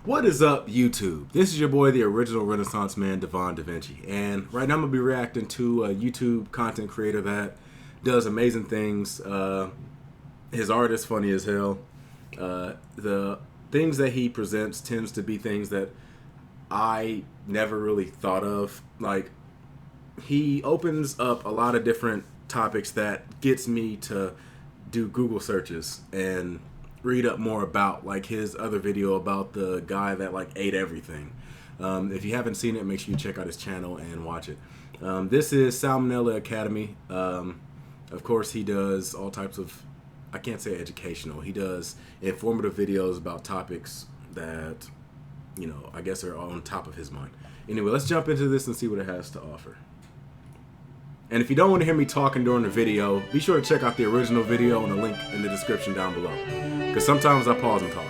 What is up, YouTube? This is your boy, the original Renaissance man, Devon DaVinci. And right now I'm going to be reacting to a YouTube content creator that does amazing things. His art is funny as hell. The things that he presents tends to be things that I never really thought of. Like, he opens up a lot of different topics that gets me to do Google searches and read up more about, like, his other video about the guy that like ate everything. If you haven't seen it, make sure you check out his channel and watch it. This is Salmonella Academy. Of course, he does all types of, I can't say educational, he does informative videos about topics that, you know, I guess are on top of his mind. Anyway, let's jump into this and see what it has to offer. And if you don't want to hear me talking during the video, be sure to check out the original video and the link in the description down below. Because sometimes I pause and talk.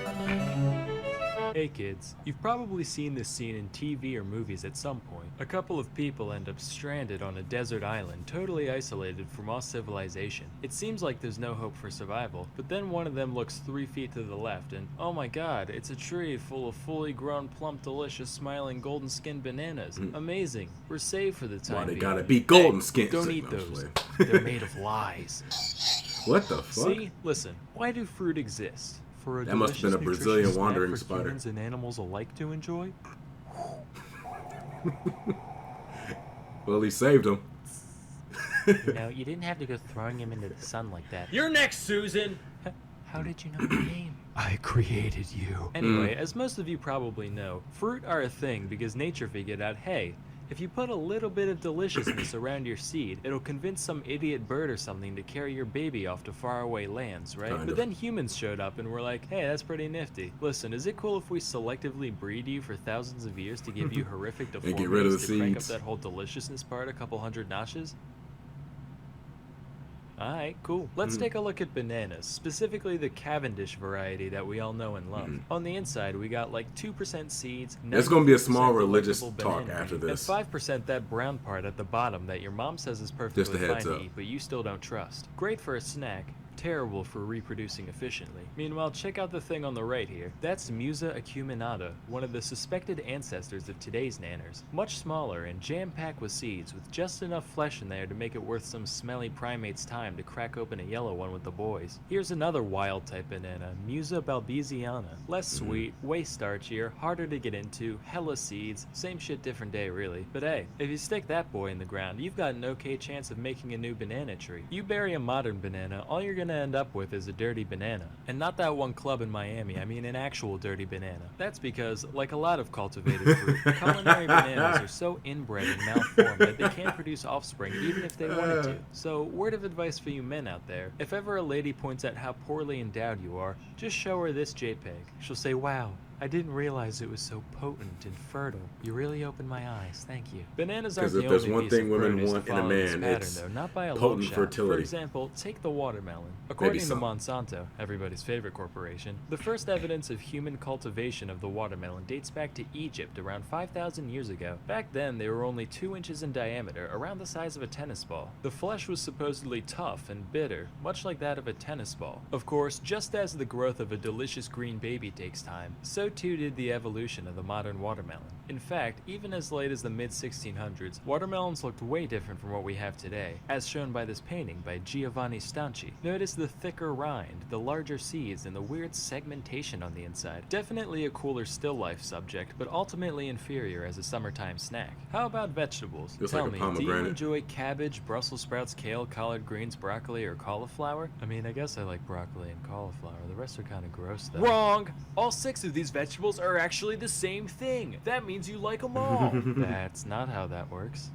Hey kids, you've probably seen this scene in TV or movies at some point. A couple of people end up stranded on a desert island, totally isolated from all civilization. It seems like there's no hope for survival, but then one of them looks 3 feet to the left and, oh my god, it's a tree full of fully grown, plump, delicious, smiling, golden-skinned bananas. Amazing. We're saved for the time Why they being. gotta be golden skinned? Don't eat those. They're made of lies. What the fuck? See? Listen, why do fruit exist? For a That must have been a delicious, Brazilian nutritious snack wandering for spider. humans and animals alike to enjoy? Well, he saved him. You know, you didn't have to go throwing him into the sun like that. You're next, Susan! How did you know my name? I created you. Anyway, as most of you probably know, fruit are a thing because nature figured out, hey, if you put a little bit of deliciousness around your seed, it'll convince some idiot bird or something to carry your baby off to faraway lands, right? Kind But of. then humans showed up and were like, hey, that's pretty nifty. Listen, is it cool if we selectively breed you for thousands of years to give you horrific get deformities rid of the to crank up seeds. that whole deliciousness part a couple hundred notches? Alright, cool. Let's take a look at bananas, specifically the Cavendish variety that we all know and love. On the inside, we got like 2% seeds, There's gonna be a 93% small religious delectable talk banana after meat, this. and 5% that brown part at the bottom that your mom says is perfectly Just a fine heads to up. eat, but you still don't trust. Great for a snack. Terrible for reproducing efficiently. Meanwhile, check out the thing on the right here. That's Musa acuminata, one of the suspected ancestors of today's nanners. Much smaller and jam-packed with seeds, with just enough flesh in there to make it worth some smelly primate's time to crack open a yellow one with the boys. Here's another wild-type banana, Musa balbesiana. Less sweet, way starchier, harder to get into, hella seeds, same shit different day really. But hey, if you stick that boy in the ground, you've got an okay chance of making a new banana tree. You bury a modern banana, all you're gonna end up with is a dirty banana. And not that one club in Miami, I mean an actual dirty banana. That's because, like a lot of cultivated fruit, culinary bananas are so inbred and malformed that they can't produce offspring even if they wanted to. So, word of advice for you men out there, if ever a lady points out how poorly endowed you are, just show her this JPEG. She'll say, wow, I didn't realize it was so potent and fertile. You really opened my eyes, thank you. Bananas aren't Because the if there's only one piece thing of women produce to want in a follow this man, pattern, it's though, not by a long potent shot. fertility. For example, take the watermelon. According to some. Monsanto, everybody's favorite corporation, the first evidence of human cultivation of the watermelon dates back to Egypt around 5,000 years ago. Back then, they were only 2 inches in diameter, around the size of a tennis ball. The flesh was supposedly tough and bitter, much like that of a tennis ball. Of course, just as the growth of a delicious green baby takes time, so too did the evolution of the modern watermelon. In fact, even as late as the mid-1600s, watermelons looked way different from what we have today, as shown by this painting by Giovanni Stanchi. Notice the thicker rind, the larger seeds, and the weird segmentation on the inside. Definitely a cooler still life subject, but ultimately inferior as a summertime snack. How about vegetables? Looks Tell like a me, do you pomegranate. enjoy cabbage, Brussels sprouts, kale, collard greens, broccoli, or cauliflower? I mean, I guess I like broccoli and cauliflower. The rest are kind of gross though. Wrong! All 6 of these vegetables are actually the same thing. That means you like them all. That's not how that works.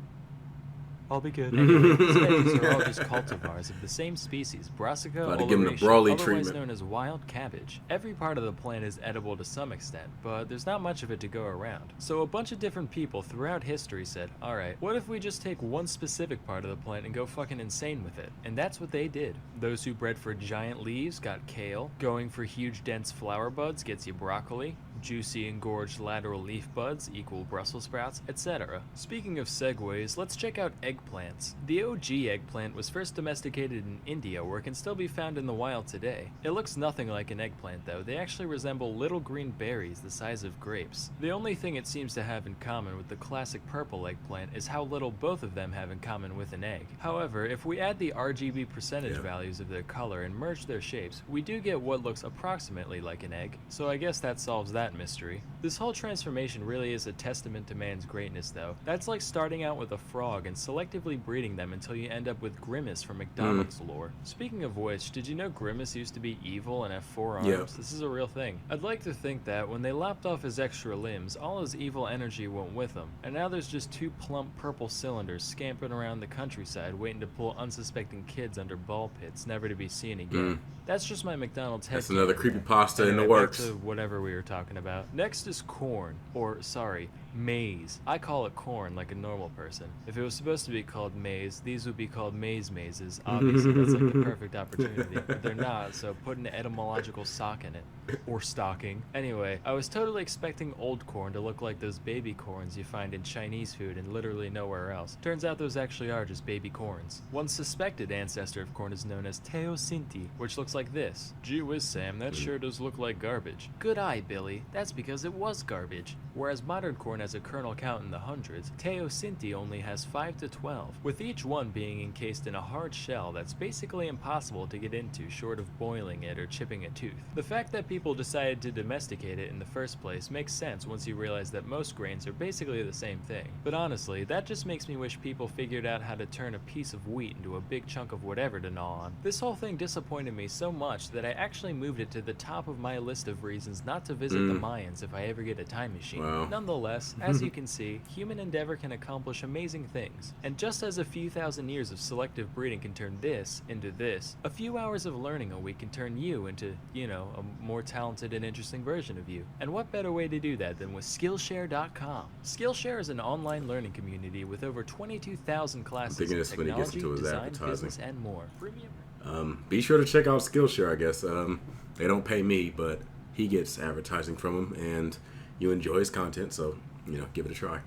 I'll be good. Anyway, these veggies are all just cultivars of the same species, Brassica About to give 'em the oleracea, Brawley otherwise treatment. known as wild cabbage. Every part of the plant is edible to some extent, but there's not much of it to go around. So a bunch of different people throughout history said, alright, what if we just take one specific part of the plant and go fucking insane with it? And that's what they did. Those who bred for giant leaves got kale, going for huge dense flower buds gets you broccoli, Juicy engorged lateral leaf buds equal Brussels sprouts, etc. Speaking of segues, let's check out eggplants. The OG eggplant was first domesticated in India, where it can still be found in the wild today. It looks nothing like an eggplant though, they actually resemble little green berries the size of grapes. The only thing it seems to have in common with the classic purple eggplant is how little both of them have in common with an egg. However, if we add the RGB percentage values of their color and merge their shapes, we do get what looks approximately like an egg, so I guess that solves that mystery. This whole transformation really is a testament to man's greatness though. That's like starting out with a frog and selectively breeding them until you end up with Grimace from McDonald's lore. Speaking of which, did you know Grimace used to be evil and have 4 arms? Yep. This is a real thing. I'd like to think that when they lopped off his extra limbs, all his evil energy went with him, and now there's just 2 plump purple cylinders scampering around the countryside waiting to pull unsuspecting kids under ball pits, never to be seen again. That's just my McDonald's head. That's another creepypasta in the Anyway, works. back to whatever we were talking about. Next is corn, or sorry, maize. I call it corn like a normal person. If it was supposed to be called maize, these would be called mazes. Obviously, that's like the perfect opportunity, but they're not, so put an etymological sock in it. Or stocking. Anyway, I was totally expecting old corn to look like those baby corns you find in Chinese food and literally nowhere else. Turns out those actually are just baby corns. One suspected ancestor of corn is known as Teosinte, which looks like this. Gee whiz, Sam, that sure does look like garbage. Good eye, Billy. That's because it was garbage. Whereas modern corn has a kernel count in the hundreds, Teosinte only has 5 to 12, with each one being encased in a hard shell that's basically impossible to get into short of boiling it or chipping a tooth. The fact that people decided to domesticate it in the first place makes sense once you realize that most grains are basically the same thing. But honestly, that just makes me wish people figured out how to turn a piece of wheat into a big chunk of whatever to gnaw on. This whole thing disappointed me so much that I actually moved it to the top of my list of reasons not to visit the Mayans if I ever get a time machine. Wow. Nonetheless, as you can see, human endeavor can accomplish amazing things. And just as a few thousand years of selective breeding can turn this into this, a few hours of learning a week can turn you into, you know, a more talented and interesting version of you. And what better way to do that than with Skillshare.com? Skillshare is an online learning community with over 22,000 classes in technology, design, business, and more. Premium. Be sure to check out Skillshare, I guess. They don't pay me, but he gets advertising from him, and you enjoy his content, so, you know, give it a try.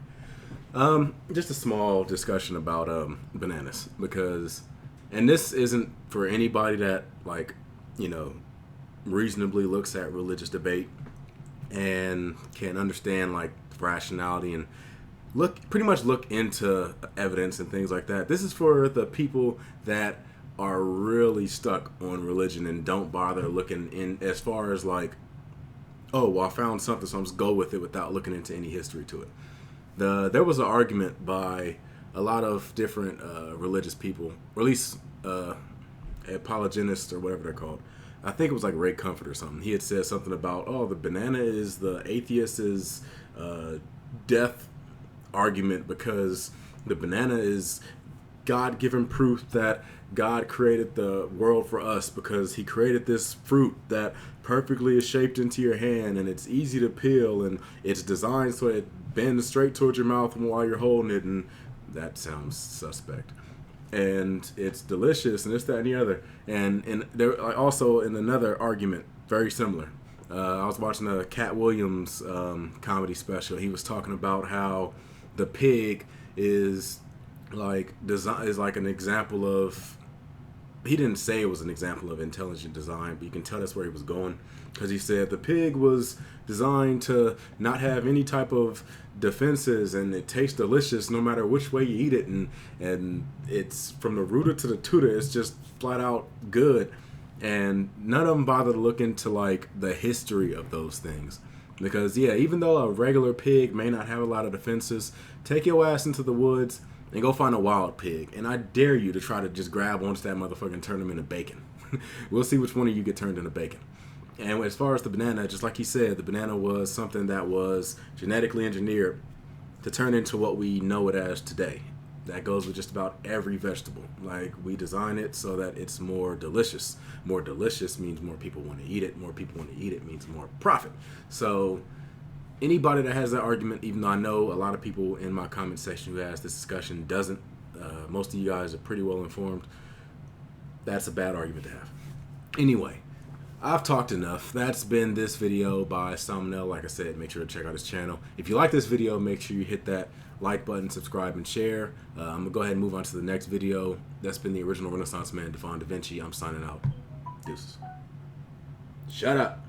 Just a small discussion about bananas, because, and this isn't for anybody that, like, you know, reasonably looks at religious debate and can understand, like, rationality and pretty much look into evidence and things like that. This is for the people that are really stuck on religion and don't bother looking in as far as like, oh, well, I found something, so I'm just go with it without looking into any history to it. There was an argument by a lot of different religious people, or at least apologists or whatever they're called. I think it was like Ray Comfort or something. He had said something about, oh, the banana is the atheist's death argument because the banana is God-given proof that God created the world for us because he created this fruit that perfectly is shaped into your hand and it's easy to peel and it's designed so it bends straight towards your mouth while you're holding it, and that sounds suspect. And it's delicious and this, that, and the other. And there also in another argument, very similar. I was watching a Cat Williams comedy special. He was talking about how the pig is like an example of. He didn't say it was an example of intelligent design, but you can tell that's where he was going, because he said the pig was designed to not have any type of defenses, and it tastes delicious no matter which way you eat it, and it's from the rooter to the tutor, it's just flat out good. And none of them bother to look into like the history of those things, because yeah, even though a regular pig may not have a lot of defenses, take your ass into the woods and go find a wild pig, and I dare you to try to just grab onto that motherfucker and turn them into bacon. We'll see which one of you get turned into bacon. And as far as the banana, just like he said, the banana was something that was genetically engineered to turn into what we know it as today. That goes with just about every vegetable. Like, we design it so that it's more delicious. More delicious means more people want to eat it. More people want to eat it means more profit. So anybody that has that argument, even though I know a lot of people in my comment section who has this discussion doesn't, most of you guys are pretty well informed, that's a bad argument to have. Anyway, I've talked enough. That's been this video by Salmonell. Like I said, make sure to check out his channel. If you like this video, make sure you hit that like button, subscribe, and share. I'm going to go ahead and move on to the next video. That's been the original Renaissance man, Devon DaVinci. I'm signing out. Deuces. Shut up.